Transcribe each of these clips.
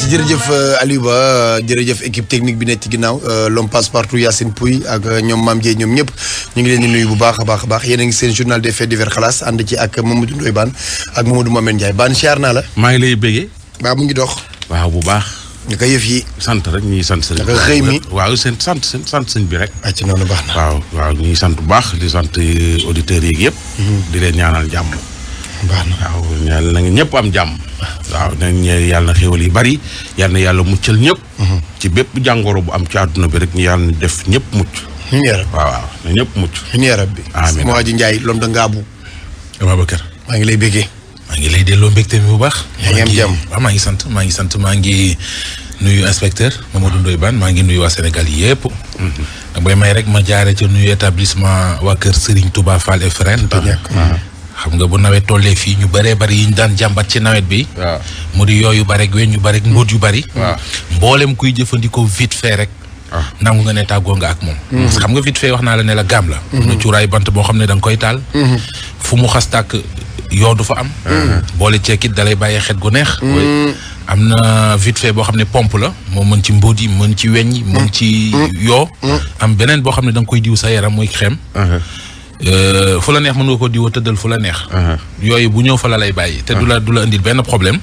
jërëjëf Aliou Ba jërëjëf équipe technique bi nekk ci ginnaaw l'homme passe partout Yacine Pouy ak ñoom Mame Dieye ñoom ñëpp ñu ngi leen di nuyu bu baax a baax yéen a ngi seen journal des faits divers xalaas ànd ci ak Mamadou Ndoye Bane ak Mamadou Mohamed Ndiaye Bane siyaar naa la. maa ngi lay béggee. waaw mu ngi dox. waaw bu baax. ñu ko yëf yi. sant rek ñuy sant sëñ. naka xëy mi waaw sant sëñ bi rek. ci noonu baax na. waaw ñuy sant bu baax di sant auditeurs yi yëpp. di leen ñaanal jàmm. baax na waaw yàlla na ñëpp am jàmm. waaw nañ yàlla na xéwal yi bari yàlla na yàlla muccal ñëpp. ci bépp jàngoro bu am ci àdduna bi rek ñu yàlla na def ñëpp mucc. waaw na ñëpp mucc. amiin rabbi. amiin sama waa ji Ndiaye lom da ngaabu. Ababacar. maa ngi lay béggee. maa ngi lay delloo mbégte mi bu baax. yaa ngi am jàmm waaw maa ngi sant maa ngi nuyu inspecteur Mamadou Ndoye Bane maa ngi nuyu waa Sénégal yëpp. da bay may rek ma jaare ca nuyu établissement waa kër Serigne Touba Fall et Frères. xam nga bu nawet tollee fii ñu bëree bëri yi ñu daan jàmbat ci nawet bi. waaw mu di yooyu bari ak weñ yu bari ak mbóot yu bari. waaw mboolem kuy jëfandikoo vite fait rek. nangu nga ne tàggoo nga ak moom. parce que xam nga vite fait wax naa la ne la gaam la. am na cuuraay bant boo xam ne da nga koy taal. fu mu xas tàkk yoo du fa am. boole ceekit dalay bàyyee xet gu neex. am na vite fait boo xam ne pompe la moo mën ci mbóot yi mën ci weñ yi mën ci yoo. am beneen boo xam ne da nga koy diw sa yaram muy crème. fu la neex mën nga ko diwoo tëddal fu la neex. yooyu bu ñëw fa la lay bàyyi. te du la indil benn problème.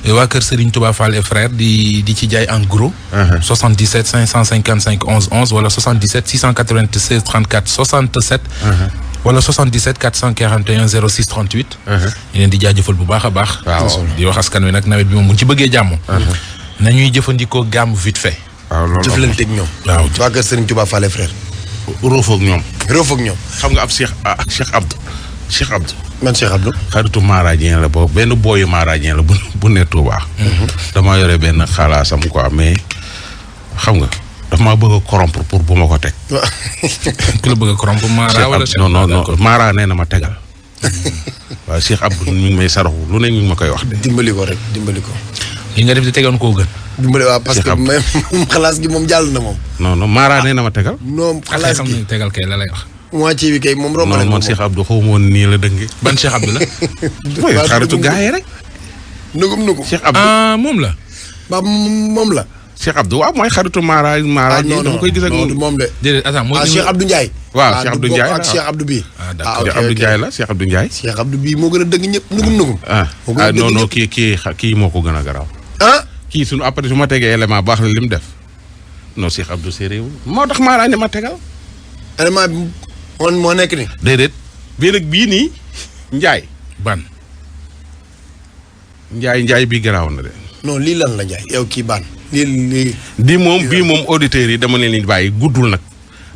waa kër Serigne Touba Fall et Frères di ci jaay en gros. 77 555 11 11 wala 77 696 34 67. wala 77 441 06 38. ñu leen di jaajëfal bu baax a baax. di wax askan wi nag nawet bi moom bu ñu ci bëggee jàmm. nañuy jëfandikoo gamme vite fait. waaw loolu jëflanteeg ñoom. waaw waa kër Serigne Touba Fall et Frères. róofoog ñoom. xam nga ab Cheikh Abdou. man Cheikh Abdou. xaritu Mara Dieng la boobu benn booyu Mara Dieng la bu ne Touba. damaa yore benn xalaasam quoi mais xam nga daf maa bëgg a corrompre pour bu ma ko teg. ku la bëgg a corrompre Mara wala non Mara nee na ma tegal. waaw Cheikh Abdou mi ngi may saraxu lu ne mi ngi ma koy wax de. dimbali ko. li nga def di tegoon koo gën. dimbali waaw parce que même xalaas gi moom jàll na moom. non Mara nee na ma tegal. non xalaas gi tegal kay la lay wax. moitié bi kay moom romb nañ ko man Cheikh Abdou xaw ma woon nii la dëngee. ban Cheikh Abdou la. mooy xaritu gaa yi rek. nugum. Cheikh Abdou moom la. ba moom la. Cheikh Abdou waaw mooy xaritu Mara non dama koy gis ak moom de. déedéet attends mooy Cheikh Abdou Ndiaye. waaw Cheikh Abdou Ndiaye ak Cheikh Abdou bii. d'accord Cheikh Abdou Ndiaye la Cheikh Abdou Ndiaye. Cheikh Abdou bii moo gën a dëgg ñëpp nugum. non kii moo ko gën a garaaw. kii suñu après su ma tegee élément baax na li mu def non Cheikh Abdou séeréer moo tax Mara ne ma tegal. élément bi moo nekk ni déedéet bii nii Ndiaye. ban. Ndiaye bii garaaw na de. non lii lan la Ndiaye yow kii ban. lii. bii moom auditeurs yi dama leen di bàyyi guddul nag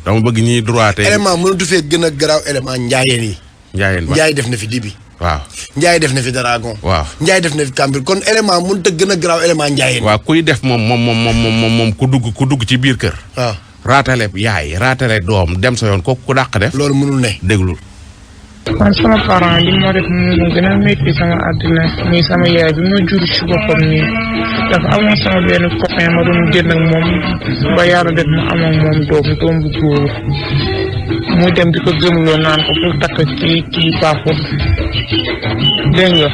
dama bëgg ñuy droité. élément mënatu fee gën a garaaw élément Ndiayeen yi. Ndiaye def na fi dibi. waaw Ndiaye def na fi Dragon. waaw Ndiaye def na fi Kambir kon élément mënut a gën a garaaw élément Ndiayeen. waaw kuy def moom ku dugg ci biir kër. waaw raatale yaay raatale doom dem sa yoon kooku ku dàq def. loolu mënul ne. déglul. man sama parent li ma def mu gën a métti sama àddina muy sama yaay bi ma jur ci boppam nii dafa amoon sama benn copain ma doon génn ak moom ba yàlla def ma am ak moom doom bu góor muy dem di ko gëmloo naan ko pour takk kii baaxul dégg nga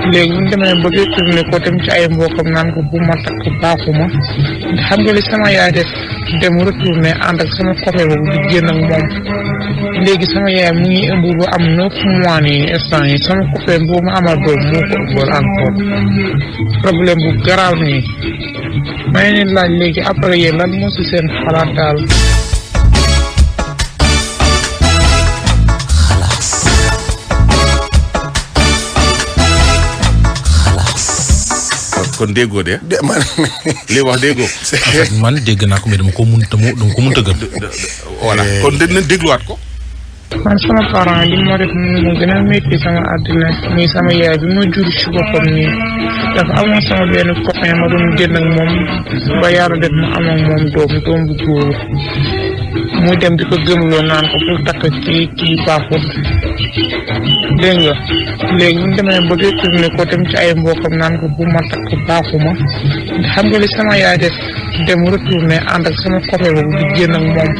léegi bu ñu demee ba détourné ko dem ci ay mbokkam naan ko bu ma takk baaxuma xam nga li sama yaay def dem retourné ànd ak sama copain boobu di génn ak moom léegi sama yaay mu ngi ëmb ba am 9 mois nii instant yi sama copain boobu ma amal doom moo ko ëmbal encore problème bu garaaw nii may leen laaj léegi après yéen lan moo si seen xalaat daal. kon déggoo de. man li wax déggoo. en fait man dégg naa ko mais dama ko mënta gëm. voilà kon dina dégluwaat ko. man sama parent li ma def mu gën a métti sama àddina muy sama yaay bi ma jur ci boppam nii dafa amoon sama benn copain ma doon génn ak moom ba yàlla def ma am ak moom doom bu góor muy dem di ko gëmloo naan ko pour takk kii baaxul dégg nga léegi bu ñu demee ba détourné ko dem ci ay mbokkam naan ko bu ma takk baaxuma xam nga li sama yaay def dem retourné ànd ak sama copain boobu di génn ak moom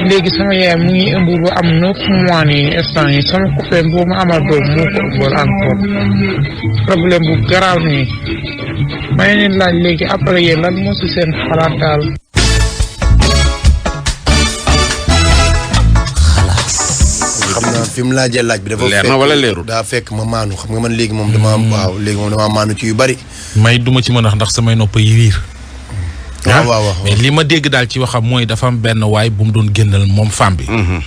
léegi sama yaay mu ngi ëmb ba am 9 mois nii instant yi sama copain boobu ma amal doom moo ko ëmbal encore problème bu garaaw nii may leen laaj léegi après yéen lan moo si seen xalaat daal. xam naa fi mu laajee laaj bi dafa leer na wala leerul daa fekk ma maanu xam nga man léegi moom dama maanu ci yu bari. may duma ci mën a ndax samay nopp yi riir. waaw mais li ma dégg daal ci waxam mooy dafa am benn waay bu mu doon génnal moom femme bi.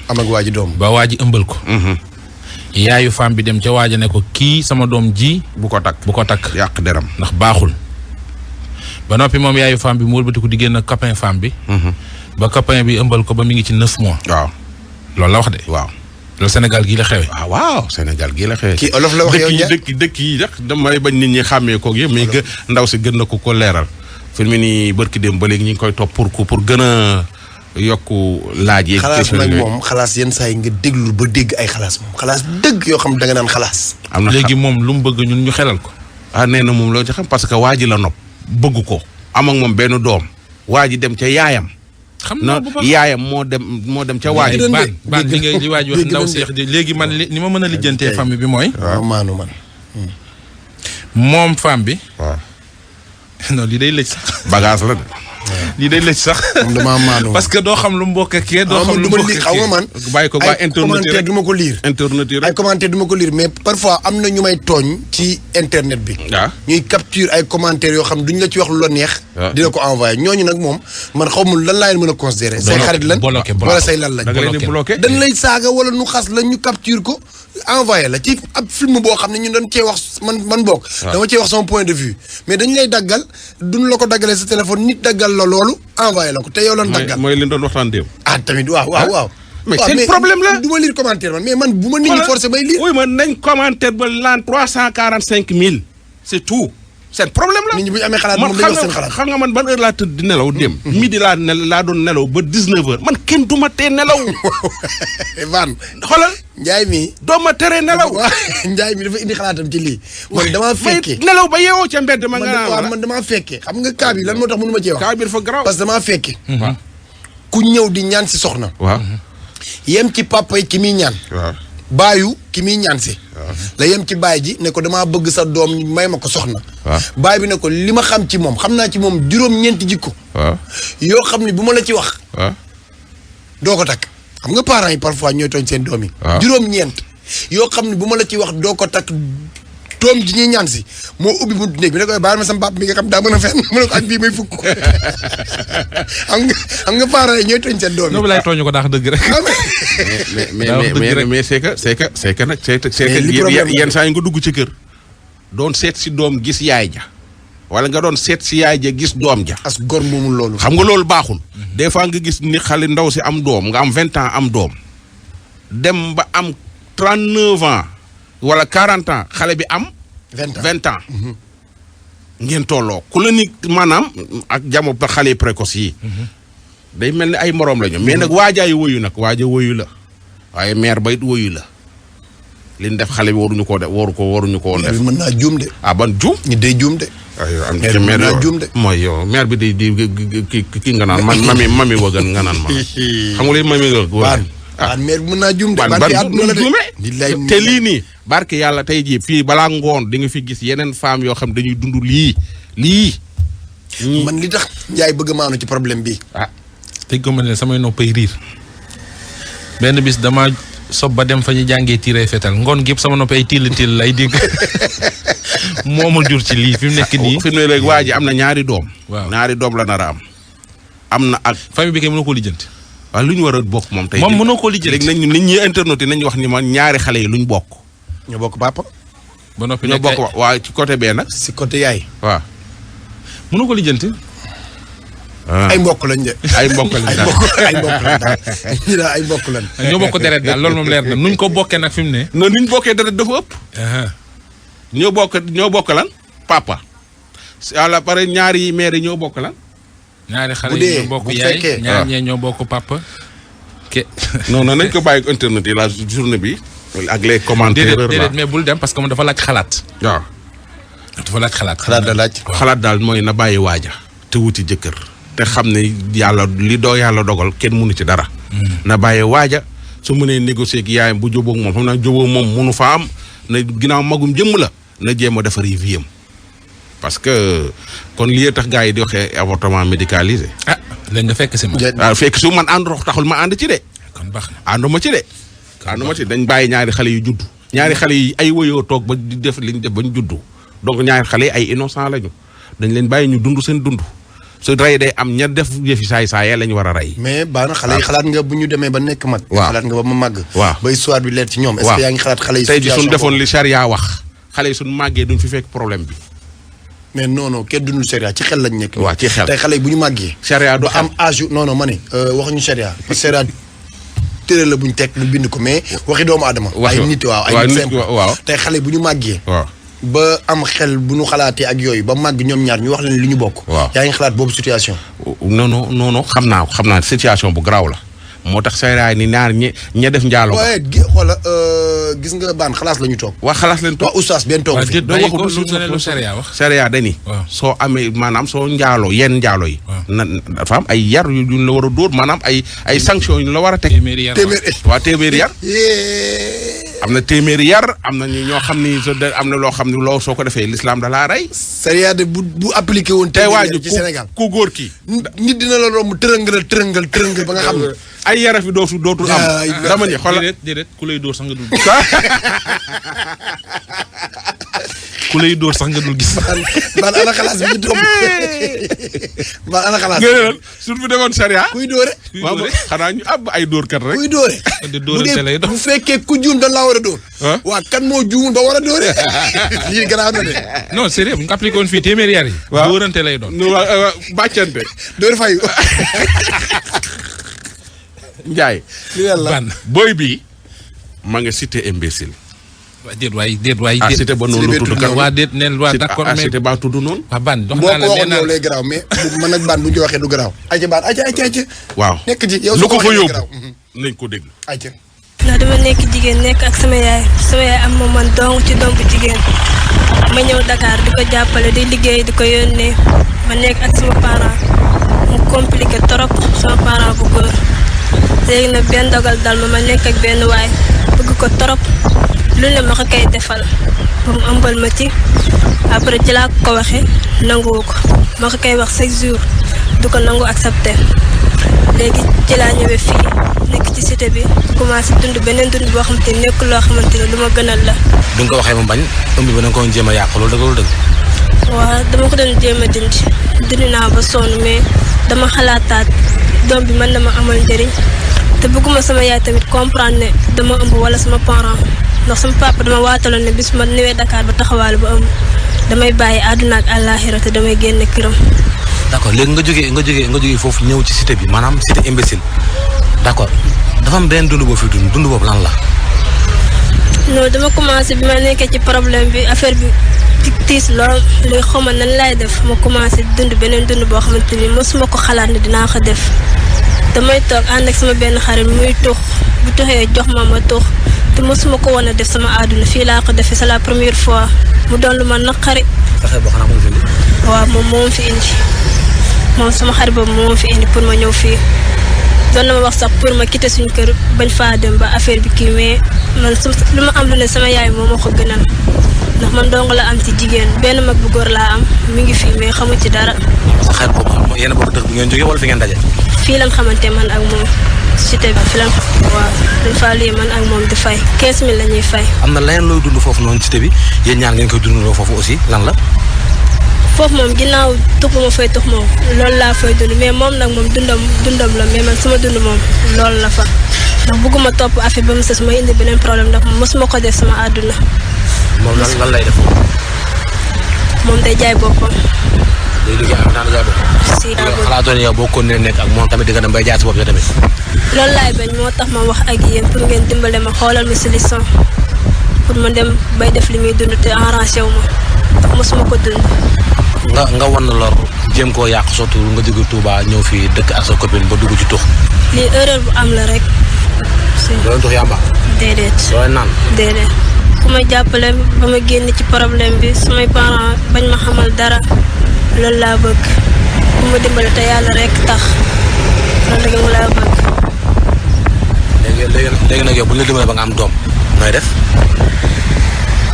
am ak waa ji doom ba waa ji ëmbal ko. yaayu femme bi dem ca waaja ne ko kii sama doom ji. bu ko takk yàq deram ndax baaxul. ba noppi moom yaayu femme bi mu wëlbatiku di génn copain femme bi. ba copain bi ëmbal ko ba mi ngi ci 9 mois. waaw loolu la wax de. waaw loolu Sénégal gii la xewee. waaw Sénégal gii la xewee. kii olof la wax yow dëkk yi rek damay bañ nit ñi xàmmee koog yëpp mais ndaw si gën na ko leeral. fi mu nii barki dem ba léegi ñu ngi koy topp pour gën a yokku laaj yi. xalaas nag moom xalaas yenn saa yi nga déglu ba dégg ay xalaas moom xalaas dëgg yoo xam da nga naan xalaas. am na léegi moom lu mu bëgg ñun ñu xelal ko. nee na moom loo ci xam parce que waa ji la nopp bëgg ko am ak moom benn doom waa ji dem ca yaayam. xam naa bu baax yaayam moo dem ca waa ji. baan li waa ji wax ndaw seex di léegi man ni ma mën a lijjantee famille bi mooy. waaw maanu man. moom femme bi. waaw. non lii day lëj sax. bagage la de. lii day lëj sax. moom damaa maanu parce que doo xam lu mbokk ak kee doo xam lu mbokk ak kee. xaw nga man. bàyyi ko waa internet ay commentaire du ma ko lire. internet yi rek ay commentaire du ma ko lire mais parfois am na ñu may tooñ ci internet bi. waaw ñuy capture ay commentaires yoo xam duñ la ci wax lu la neex. dina ko envoyé ñooñu nag moom man xaw ma lan laa leen mën a considérer. say xarit lan wala say lan lañ. da nga leen di bloqué dañ lay saaga wala nu xas la ñu capture ko envoyé la ci ab film boo xam ne ñun dañ cee wax man bokk. dama cee wax sama point de vue mais dañ lay daggal duñ la ko daggalee sa téléphone nit daggal la loolu envoyé la ko te yow lan daggal. mooy li doon waxtaan démb. tamit waaw. mais seen problème la du ma lire commentaire man mais man bu ma nit ñi forcé may lire. oui man nañ commentaire ba laan 345 000 c'est tout. seen problème la nit ñi bu ñu amee xalaat moom dañuy wax seen xalaat. xam nga man ban heure laa tëdd di nelaw dem. midi laa doon nelaw ba 19h man kenn du ma tee nelaw. Van. xoolal. Njaay mi. doo ma teree nelaw. Njaay mi dafa indi xalaatam ci lii. man damaa fekkee nelaw ba yeewoo ca mbedd ma nga naan man damaa fekkee xam nga cas bi lan moo tax mënu ma cee wax. cas bi dafa garaaw parce que damaa fekkee. ku ñëw di ñaan si soxna. waaw. yem ci papa yi ki muy ñaan. waaw. baayu ki muy ñaan si. la yem ci baay ji ne ko damaa bëgg sa doom may ma ko soxna. waaw baay bi ne ko li ma xam ci moom xam naa ci moom juróom-ñeenti jikko. waaw yoo xam ne bu ma la ci wax. waaw. doo ko takk xam nga parents yi parfois ñooy tooñ seen doom yi. waaw juróom-ñeent yoo xam ne bu ma la ci wax doo ko takk doom ji ñuy ñaan si moo ubbi buntu néeg bi ne ko baal ma sama papa bi nga xam daa mën a fenn mu ne ko ak bii may fukk xam nga parents yi ñooy tooñ seen doom yi. noonu laay tooñu ko daax dëgg rek. mais c'est que nag c'est que yenn saa yi nga dugg ci kër doon seet si doom gis yaay ja wala nga doon seet si yaay ja gis doom ja. as gor moomul loolu. xam nga loolu baaxul. des fois nga gis ni xale ndaw si am doom nga am 20 ans am doom dem ba am 39 ans wala 40 ans xale bi am. 20 ans. ngeen tolloo ku la ni maanaam ak jamono xale précoce yi. day mel ni ay moroom lañu. mais nag waajaay woyu nag waaja woyu la waaye mère bayit woyu la li ñu def xale bi waruñu koo def waruñu koo def. mën naa juum de. ban juum. ñi day juum de. am ci mère naa juum de. mooy yow mère bi di ki nga naan man mami wagan nga naan ma xam nga li mami wagan. mère bi mën naa juum de. ban te lii nii. barke yàlla tey jii fii balaa ngoon di nga fi gis yeneen femmes yoo xam dañuy dund lii. man li tax Njaay bëgg maanu ci problème bi. te ko ne samay noppay riir benn bis dama sob ba dem fa ñu jàngee tiiree fetal ngoon gépp sama noppay till lay dégg moomul jur ci lii fi mu nekk nii. fi mu ne léegi waa ji am na ñaari doom. waaw ñaari doom la nar a am na ak. famille bi kay mënoo koo lijjanti. waaw lu ñu war a bokk moom tey. moom mënoo koo lijjanti léegi nit ñi internet yi nañu wax ni ma ñaari xale yi lu ñu bokk. ñoo bokk papa. ba noppi ñoo bokk waa ci côté bee nag. si côté yaay. waaw. mënoo ko lijjanti. ay mbokk lañ de. ay mbokk lañ daal ay mbokk lañ. ñoo bokk deret daal loolu moom leer na nuñ ko bokkee nag fi mu ne. non nuñ bokkee deret dafa ëpp. ñoo bokk lan papa. ala pare ñaari mère ñoo bokk lan. ñaari xale yi ñoo bokk yaay ñaar ñee ñoo bokk papa. non nañ ko bàyyi internet yi la journée bi. ak les commentaires déedéet mais bul dem parce que moom dafa laaj xalaat. waaw. dafa laaj xalaat. xalaat la laaj. xalaat daal mooy na bàyyi waaja te wuti jëkkër te xam ne yàlla li doo yàlla dogal kenn mënu ci dara. na bàyyi waaja su mënee négocier ak yaayam bu jubóog moom xam naa jubóog moom mënu fa am na ginnaaw magum jëmm la na jéem a defar yi vie am parce que kon lii tax gars yi di waxee avortement médicalisé. ah léegi nga fekk si ma. waaw fekk su man ànd taxul ma ànd ci de. kon baax na ànduma ci de. ànduma ci dañ bàyyi ñaari xale yu juddu. ñaari xale yi ay woyoo toog ba di def li ñu def ba ñu juddu donc ñaari xale yi ay innocent lañu dañ leen bàyyi ñu dund seen dund su rey day am ña def yëfi saay-saay la ñu war a rey. mais baax na xale yi xalaat nga bu ñu demee ba nekk mag. waaw xalaat nga ba ma màgg. waaw ba histoire bi leer ci ñoom. est-ce que yaa ngi xalaat xale yi. tey ji suñ defoon li charia wax xale yi suñ màggee duñ fi fekk problème bi. mais non kenn dundul charia ci xel lañ nekk. waaw ci xel tey xale yi bu ñu màggee. charia du am âge yu non ma ne waxuñu charia parce que charia tëre la bu ñu teg lu bind ko mais waxi doomu aadama. ay nit ay nit simple waaw tey xale yi bu ñu màggee. waaw ba am xel bu ñu xalaatee ak yooyu ba màgg ñoom ñaar ñu wax leen li ñu bokk. waaw yaa ngi xalaat boobu situation. non xam naa situation bu garaaw la moo tax sayraay ni ñaar ña def njaaloo. waaye xoola gis nga baan xalaas la ñu toog. waa xalaas leen toog waa oustaz benn toog fi. doo waxu lu charia wax. charia dani soo amee maanaam soo njaaloo yenn njaaloo yi. na dafa am ay yar yu ñu la war a dóor maanaam ay sanctions yu ñu la war a teg. téeméeri yar am na téeméeri yar am na ñoo xam ni am na loo xam ni loo soo ko defee l'islam da laa rey. charia de bu appliqué woon. téeméeri yar ci Sénégal ku góor kii. nit dina la romb tërëngal ba nga xam ne. ay yara fi dootul am. dama ni xoolal déedéet ku lay dóor sax nga dul ku lay dóor sax nga dul gis. man ana xalaas bi ñu toog man ana xalaas. nga ne lan suñ fi demoon charia. kuy dóore. waaw xanaa ñu ab ay dóorkat rek. kuy dóore. bu fekkee ku juum dañ laa war a dóor. waa kan moo juumul ba war a dóore. lii garaaw na de. non sérieux bu ñu ko appliqué woon fii téeméeri yar yi. waaw dóorante lay doon. bàccante. dóor fayu. Njaay. ban booy bi ma nga cité imbécile. waa déet waay. cité ba noonu la tudd kan. waa déet neel waa d'accord mais cité ba tudd noonu. waa ban dox boo naa la ko waxoon yow lay garaaw mais man nag ban bu ñu waxee du garaaw. ayca ban ayca. waaw nekk ci yow lu ko fa yóbbu nañ ko déglu. ayca. ndax dama nekk jigéen nekk ak sama yaay am ma man dong ci doom bu jigéen ma ñëw Dakar di ko jàppale di liggéey di ko yónnee ma nekk ak sama parent mu compliqué trop sama parent bu góor léegi nag benn dogal dal ma nekk ak benn waay bëgg ko trop lu ne ma ko koy defal ba mu ëmbal ma ci après ci laa ko waxee nanguwu ko ma ko koy wax chaque jour du ko nangu accepté léegi ci laa ñëwee fii nekk ci cité bi commencé dund beneen dund boo xamante ni nekk loo xamante ne lu ma gënal la. du nga ko waxee mu bañ ëmb bi da nga ko jéem a yàq loolu dëgg loolu dëgg. waaw dama ko doon jéem a dindi naa ba sonn mais dama xalaataat doom bi mën na ma amal njëriñ te bëgguma sama yaay tamit comprendre ne dama ëmb wala sama parent ndax sama papa dama waataloon ne bis ma ñëwee Dakar ba taxawaalu ba ëmb damay bàyyi àdduna ak àllaaxira te damay génn këram. d'accord léegi nga jógee foofu ñëw ci cité bi maanaam cité imbécile d'accord dafa am benn dund boo fi dund boobu lan la. non dama commencé bi ma nekkee ci problème bi affaire bi tiis lool léegi xaw ma nan laay def ma commencé dund beneen dund boo xamante ni mosuma ko xalaat ne dinaa ko def damay toog ànd ak sama benn xarit muy tux bu tuxee jox ma tux te mosuma ko woon a def sama àdduna fii laa ko defee c'est la première fois mu doon lu ma naqari. fexe boo xanaa moom fi indi. waaw moom fi indi moom sama xarit boobu moo fi indi pour ma ñëw fii doon na ma wax sax pour ma quitter suñu kër bañ faa dem ba affaire bi kii mais man lu ma am lu ne sama yaay moo ma ko gënal ndax man dong la am ci jigéen benn mag bu góor laa am mi ngi fii mais xamu ci dara. sa xarit boobu yéen a bokk dëkk bi ngeen jógee wala fi ngeen daje. fii lañ xamante man ak moom cité bi fi lañ waaw dañ faa lii man ak moom di fay 15000 la ñuy fay. am na leneen looy dund foofu noonu cité bi yéen ñaar ngeen koy dundaloo foofu aussi lan la. foofu moom ginnaaw tux ma fay tux moom loolu laa fay dund mais moom nag moom dundam la mais man sama dund moom loolu la fa ndax bëgguma topp affaire ba mu sës ma indi beneen problème ndax mosuma ko def sama àdduna. moom lan lay def. moom day jaay boppam. day liggéey ak naan jaay boppam. si xalaatoon yow boo ko nee nekk ak moom tamit di nga dem bay jaay si bopp yow tamit. loolu laay bañ moo tax ma wax ak yéen pour ngeen dimbale ma xoolal ma solution pour ma dem bay def li muy dund te arrangé wu ma ndax mosuma ko dund. nga wan na lor jéem koo yàq surtout nga jóge Touba ñëw fii dëkk ak sa copine ba dugg ci tux. lii erreur bu am la rek si. doo tux yàmba. déedéet. doo naan. déedéet. ku ma jàppale ba ma génn ci problème bi samay parents bañ ma xamal dara loolu laa bëgg ku ma dimbale te yàlla rek tax loolu rek mu laa bëgg. léegi nag yow bu ñu la dimbalee ba nga am doom nooy def.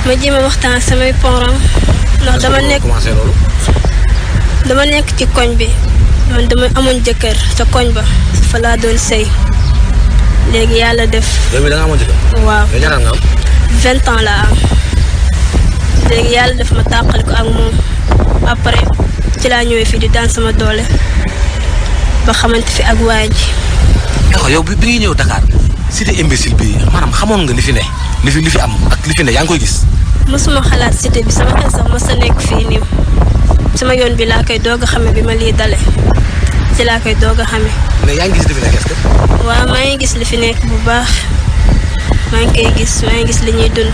ma jéem a waxtaan ak samay parents ndax dama nekk ci koñ bi man dama amoon jëkkër ca koñ ba fa laa doon sëy léegi yàlla def. yow mii da nga amoon jëkkër. waaw yow ñaata nga am. 20 ans laa am léegi yàlla def ma tàqal ko ak moom après ci laa ñëwee fii di daan sama doole ba xamante fi ak waa ji. yow bi ngay ñëw Dakar cité imbécile bi maanaam xamoon nga li fi ne li fi am ak li fi ne yaa ngi koy gis. mosuma xalaat cité bi sama xel sax mos a nekk fii nii sama yoon bi laa koy doog a xame bi ma lii dale ci laa koy doog a xame. mais yaa ngi gis li fi nekk est-ce que. waaw maa ngi gis li fi nekk bu baax maa ngi koy gis maa ngi gis li ñuy dund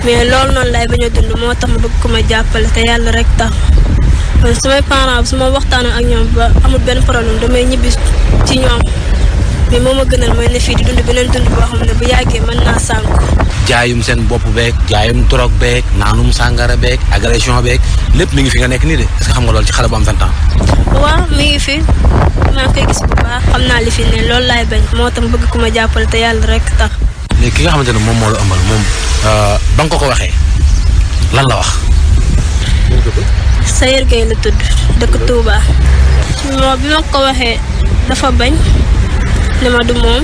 mais loolu noonu laay bañ a dund moo tax ma bëgg ko ma jàppale te yàlla rek tax man samay parents su ma waxtaanee ak ñoom ba amul benn problème damay ñibbi ci ñoom mais moo ma gënal mooy ne fii di dund beneen dund boo xam ne bu yàggee mën naa sànku. jaayum seen bopp beeg jaayum drogue beeg naanum sàngara beeg agression beeg lépp mi ngi fi nga nekk nii de est-ce que xam nga loolu ci xale bu am 20 ans. waaw mi ngi fi maa ngi koy gis bu baax xam naa li fi ne loolu laay bañ moo tax bëgg ku ma jàppale te yàlla rek tax. léegi ki nga xamante ne moom moo la ëmbal moom ba nga ko waxee lan la wax. Sayer Gueye la tudd dëkk Touba. moo bi ma ko waxee dafa bañ ne ma du moom.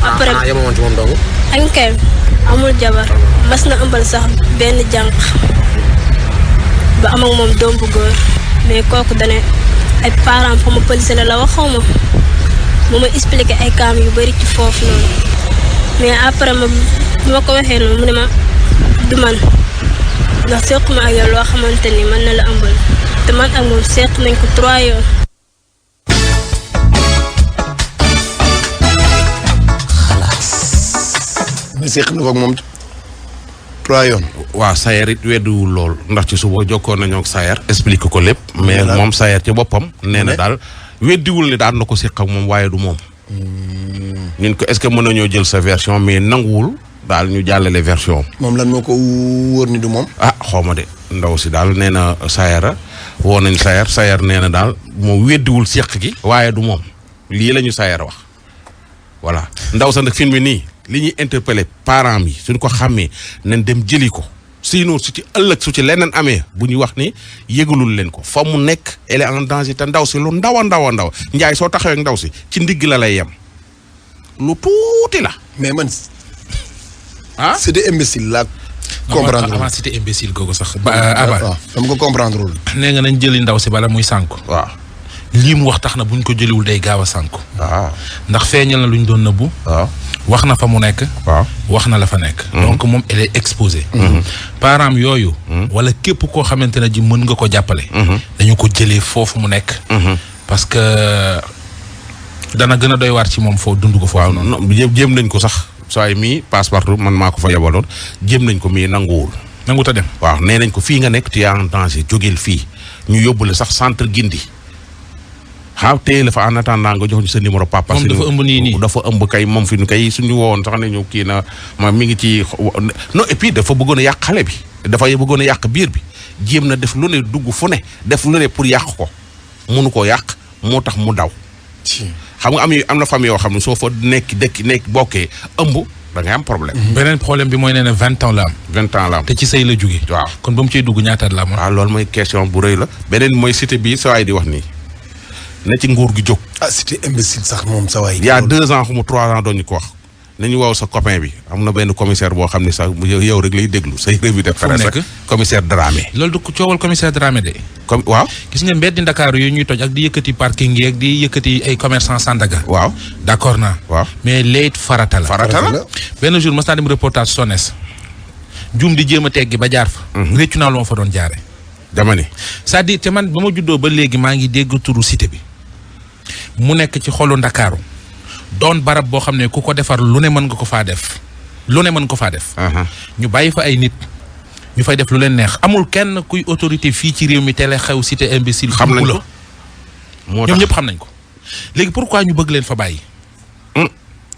après yemoon ci moom dong. añ kay amul jabar mas na ëmbal sax benn jànq ba am ak moom doom bu góor mais kooku dane ay parents xaw ma police la wax xaw ma mu ma expliqué ay kaam yu bari ci foofu noonu mais après ma bi ma ko waxee noonu mu ne ma du man ndax sequma ak yow loo xamante ni mën na la ëmbal te man ak moom seq nañ ko 3 yoon. mais seq na ko ak moom 3 yoon. waaw Sayer it weddiwul lool ndax ci suba jokkoon nañoo ak Sayer explique ko lépp. mais moom Sayer ci boppam. nee na daal weddiwul ni daan na ko seq ak moom waaye du moom. ñun ko est-ce que mën nañoo jël sa version mais nanguwul daal ñu jàllale version. moom lan moo ko wóor ni du moom. ah xaw ma de ndaw si daal nee na Sayer woo nañ Sayer nee na daal moom weddiwul seq gi. waaye du moom lii la ñu Sayer wax voilà ndaw sa nag film bi nii. li ñuy interpeller parents yi suñ ko xàmmee nañ dem jëli ko sinon su ci ëllëg su ci leneen amee bu ñu wax ni yëgalul leen ko fa mu nekk elle est en danger te ndaw si lu ndaw a ndaw a ndaw njaay soo taxawee ak ndaw si ci ndigg la lay yem lu tuuti la. mais man. ah c'était imbécile la. comprendre avant c'était imbécile googu sax. waaw dama ko comprendre wul. nee nga nañ jëli ndaw si bala muy sànku. waaw lii mu wax tax na buñ ko jëliwul day gaaw a sànku. waaw ndax feeñal na luñ doon nëbbu. waaw. wax na fa mu nekk. waaw wax na la fa nekk. donc moom elle est exposée. parents yooyu. wala képp koo xamante ne ji mën nga ko jàppale. dañu ko jëlee foofu mu nekk. parce que dana gën a doy waar ci moom foo dund ko foofu noonu. non jéem nañ ko sax saa yi mii passe-partout man maa ko fa yebaloon jéem nañ ko mii nanguwul. nangu ta dem. waaw nee nañ ko fii nga nekk tu es en danger jógeel fii ñu yóbbu la sax centre Gindi. xaaw téye la fa en attendant nga jox ñu sa numéro papa. moom dafa ëmb nii dafa ëmb kay moom fi ñu kay suñu woowoon sax ne ñu kii na ma mi ngi ci non et puis dafa bëggoon a yàq xale bi dafa bëggoon a yàq biir bi jéem na def lu ne dugg fu ne def lu ne pour yàq ko mënu koo yàq moo tax mu daw. xam nga am na famille yoo xam ne soo fa nekk bokkee ëmb da ngay am problème. beneen problème bi mooy nee na 20 ans la am. 20 ans la am te ci sëy la jóge. waaw kon ba mu ciy dugg ñaataat la amoon. waaw loolu mooy question bu rëy la. beneen mooy cité bi saa yi di wax nii. na ci nguur gi jóg. ah c'était imbécile sax moom sa waay. il y a 2 ans xamu 3 ans doon ñu ko wax nañu woow sa copain bi am na benn commissaire boo xam ne sax yow rek lay déglu say revue de presse rek commissaire Dramé. loolu du coowal commissaire Dramé de. comme waaw. gis nga mbeddi Ndakaaru yooyu ñuy toj ak di yëkkati parking yi ak di yëkkati ay commerçant Sandaga. waaw d'accord naa. waaw mais léegi farata la. farata la benn jour mas naa dem reportage SONES. jum di jéem a teggi ba jaar fa. réccu naa lu ma fa doon jaare dama ni c'est-à-dire te man ba ma juddoo ba léegi maa ngi dégg turu cité bi. mu nekk ci xolu Ndakaaru doon barab boo xam ne ku ko defar lu ne mën nga ko faa def lu ne mën ko faa def. ñu bàyyi fa ay nit ñu fay def lu leen neex amul kenn kuy autorité fii ci réew mi télé xew cité imbécile. xam nañ ko moo tax ñoom ñëpp xam nañ ko léegi pourquoi ñu bëgg leen fa bàyyi.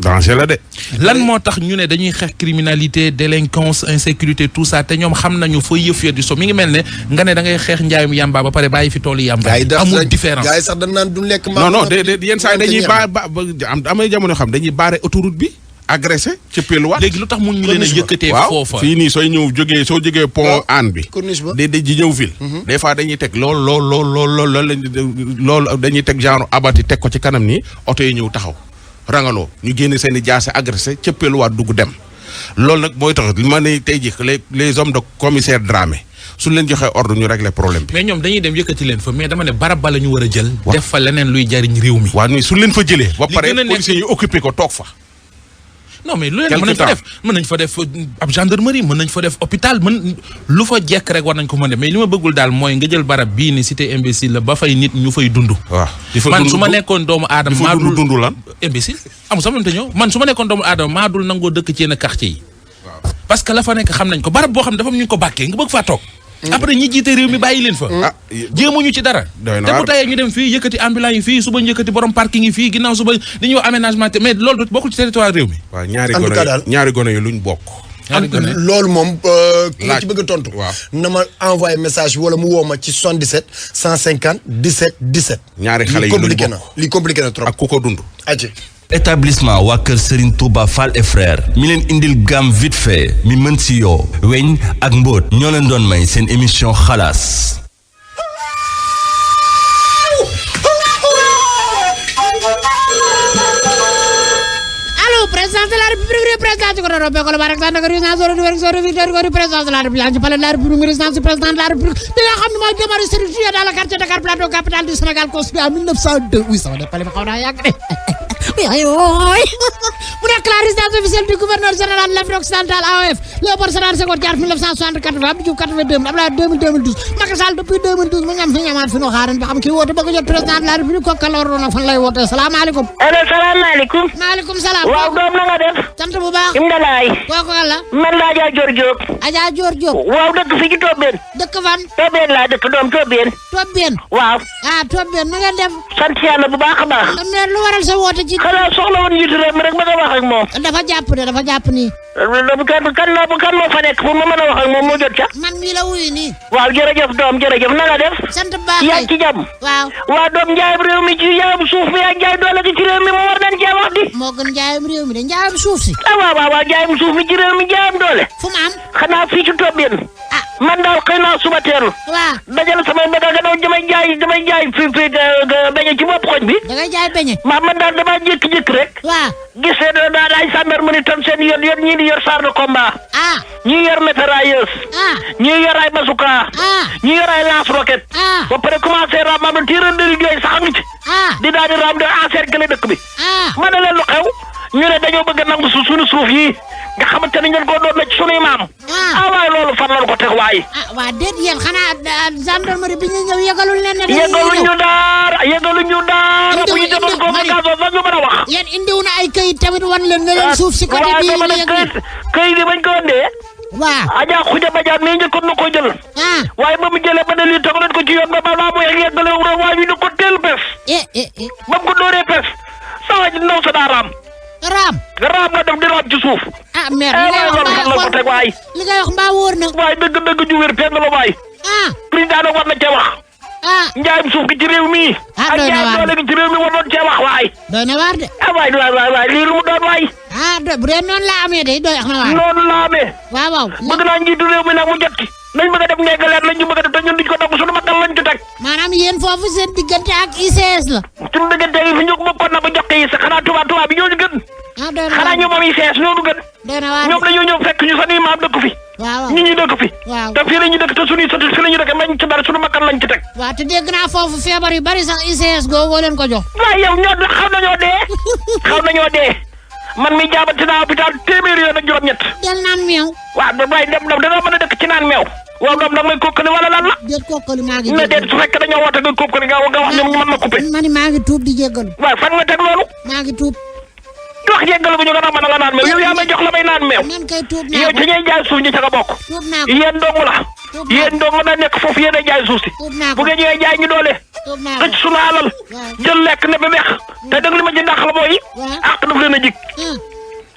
danger la de. lan moo tax ñu ne dañuy xeex criminalité délinquance insécurité tout ça te ñoom xam nañu fa yëf ya di so mi ngi mel ne nga ne da ngay xeex njaayum yamba ba pare bàyyi fi toolu yamba. amul différence gars yi sax dañ naan du lekk. non yenn saa yi dañuy amay jamono xam dañuy baare autoroute bi. agressé ci Péluwaat. léegi lu tax mun ñu leen a yëkkatee foofa. fii nii soo jógee pont Hann bi. di ñëw ville. des fois dañuy teg loolu dañuy teg genre abati teg ko ci kanam nii oto yi ñëw taxaw. rangaloo ñu génne seen i jaase agressé ca Péluwaat dugg dem loolu nag mooy tax li ma ne tey jii les hommes de commissaire Dramé suñ leen joxee ordre ñu régler problème bi. mais ñoom dañuy dem yëkkati leen fa mais dama ne barab ba la ñu war a jël. def fa leneen luy jariñ réew mi. waaw nii suñ leen fa jëlee. ba pare policiers yi occupé ko toog fa. non mais lu leen mën nañ fa def ab gendarmerie mën nañ fa def hôpital lu fa jekk rek war nañ ko mën def mais li ma bëggul daal mooy nga jël barab bii ni cité imbécile la ba fay nit ñu fay dund. waaw man su ma nekkoon doomu aadama maa dul dund lan imbécile amul sama te ñëw man su ma nekkoon doomu aadama maa dul nangoo dëkk ci yenn quartier yi. parce que la fa nekk xam nañ ko barab boo xam ne dafa am ñu ko bàkkee nga bëgg faa toog. après ñi jiite réew mi bàyyi leen fa. jéemuñu ci dara. te bu tayee ñu dem fii yëkkati ambulance yi fii suba ñu yëkkati borom parking yi fii ginnaaw suba dañuy wax aménagement mais loolu bokkul ci territoire réew mi. waaw ñaari gone yi luñ bokk. loolu moom ki nga ci bëgg a tontu. na ma envoyé message wala mu woo ma ci 77 150 17 17. ñaari xale yi luñ bokk li compliqué na trop. ak ku ko dund. établissement waa kër Serigne Touba Fall et frère mi leen indil gamme vite fait mi mën si yoo weñ ak mbóot ñoo leen doon may seen émission xalaas. Allo président de la République représentant ko do ko barak tan ko résidence de Victor ko président de la République ci palais de la République résidence du président de la République bi nga xam ne mooy demeure structurée dans le quartier Dakar Plateau capitale du Sénégal construit en 1902 oui sama dépale xaw naa yàgg de mu nekk la résidence officielle du gouverneur général de l'Afrique occidentale AOF Léopold Sédar Senghor Diatta 1964 Abdou Diouf 82 Abdoulaye 2012 Macky Sall depuis 2012 mu ñam fi ñamaat fi no xaaran ba xam kii woote bëgg jot président de la République ko kala waroon fan lay woote salaamaaleykum. allo salaamaaleykum. maaleykum salaam. waaw doom na nga def. sant bu baax. Imdalaay. kooku la. man la Adja Dior Diop. Adja Dior Diop. waaw dëkk fi ci Tobène. dëkk fan. Tobène laa dëkk doom Tobène. Tobène. waaw. Tobène na ngeen def. sant yàlla bu baax a baax. mais lu waral sa woote ci. xanaa soxla woon njiitu réew mi rek ma nga wax ak moom. dafa jàpp nii. kan moo fa nekk pour ma mën a wax ak moom moo jot ca. man mii la wuyu nii. waaw jërëjëf doom jërëjëf na nga def. sant baax yaa ngi ci jàmm. waaw. waa doom njaayam réew mi ci njaayam suuf mi ak njaay doole gi ci réew mi moo war nañ cee wax di. moo gën njaayam réew mi de njaayam suuf si. waaw njaayam suuf mi ci réew mi njaayam doole. fu mu am. xanaa fii ci Tobène. man daal xëy naa suba teel. waaw. dajale samay mbéy gannaaw damay jaay fii beñe ci bopp xoñ bi. da ngay jaay beñe. man daal damaa jékki-jékki rek. waaw. gis ne daal ay gendarmerie tam seen yoon ñii di yor char de combat. ñii yor mitrailleuse. ñii yor ay bazooka. ñii yor ay lance-roquette. ba pare commencé raam maanaam tireur de liggéey sax a ngi ci. di daal di raam di encercler dëkk bi. ma ne leen lu xew ñu ne dañoo bëgg a nangu suñu suuf yi nga xamante ne ngeen ko doon na ci sunuy maam. waaye loolu fan lañ ko teg waaye. waa déet yéen xanaa gendarmerie bi ñu ñëw yëgalul leen ne. yëgaluñu daara bu ñu demoon convocation sax ñu mën a wax. yéen indiw na ay këyit tamit wan leen ne leen suuf si côté bii la yëg këyit yi bañ ko indee. waaw. Adja Khoudia Badiane mii njëkkoon na ko jël. waaye ba mu jëlee ba ne lii teg leen ko ci yoon ba balaa muy yeggale waaye ñu ne ko teel pes. ba mu ko dooree pes saa ji ndaw sa daa raam. raam nga def di raam ci suuf. mais li ngay wax mbaa wóor na. waaye dëgg ju wér peng la waay. président nag war na cee wax. njaayam suuf gi ci réew mi. doy na waar ak doole gi ci réew mi war doon cee wax waay. doy na waar de. waay lii lu mu doon waay. bu dee noonu la amee de doy na waar. noonu la amee. waaw. bëgg naa njiitu réew mi nag mu jot ci. nañ bëgg a def ngeegaleer lañ ñu bëgg a def te ñun duñ ko dagg suñu makkal lañ ci teg. maanaam yéen foofu seen diggante ak ICS la. suñu diggante yi fi ñu ko bokkoon na ba jox ko yi sax xanaa tubaab bi ñoo ñu gën. doy na xanaa ñoom moom ICS ñoo ñu gën. doy na waar ñoom dañoo ñëw fekk ñu sax maam dëkk fi. waaw ñi ñuy dëkk fi. waaw te fii la ñu dëkk te suñuy sët fii la ñu dëkk mañ ci dara suñu makkal lañ ci teg. waaw te dégg naa foofu feebar yu bari sax ICS googoo leen ko jox. waaw yow xaw nañoo dee man mi jaabante naa hôpital téeméeri yoon ak juróom-ñett. del naan meew. waaw waaye da nga mën a dëkk ci naan meew. waaw doom nag may kookali wala lan la. déet kookali maa ngi. mais déet su fekkee dañoo woote nga kookali nga wax ñoom ñu mën ma coupé. mani maa ngi tuub di jéggalu. waaw fan nga teg loolu. maa ngi tuub. wax jéggalu bu ñu gën a mën a nga naan meew yow yaa may jox la may naan meew. nan kay tuub naa yow ci ñuy jaay suuf ñi ca nga bokk. tuub naa ko yéen dong la. yéen dong la nekk foofu yéen a jaay suuf si. tuub naa ko bu ngeen ñëwee jaay ñu doole. xëcc sunu alal jël lekk ne ba weex te dëgg li ma ci dàq la mooy àq daf leen a jig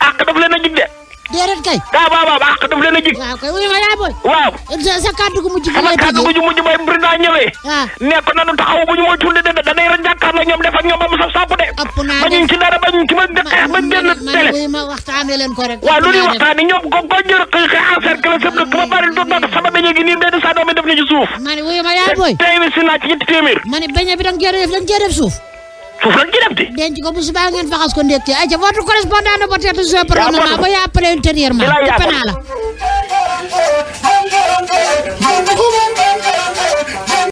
àq daf leen a jig de déedéet kay waaw àq daf leen a jig waaw kay wuyu ma yaa booy waaw sa kàddu gu mujj sama kàddu gu mujj mooy président ñëwee nekk nanu taxaw bu ñu mooy tulli de danay ra jàkkaarloo ñoom def ak ñoom ba mu saf sàpp de bañuñ ci dara bañuñ ci ba xeex ba génn télé wuyu ma waxtaane leen ko rek waaw lu ñuy waxtaane ñoom ko jër xëy encercle sëb dëkk ba bari doot sama beñe gi nii benn saa doomi def na ci suuf ma ne wuyu ma yaa booy tey si naa ci 7 téeméer ma ne beñe bi danga cee def suuf lañ ci def di denc ko bu subaa ngeen faxas ko ndékki ayca votre correspondant de votre jeu programme ba yaa appelé ultérieurement coupé naa la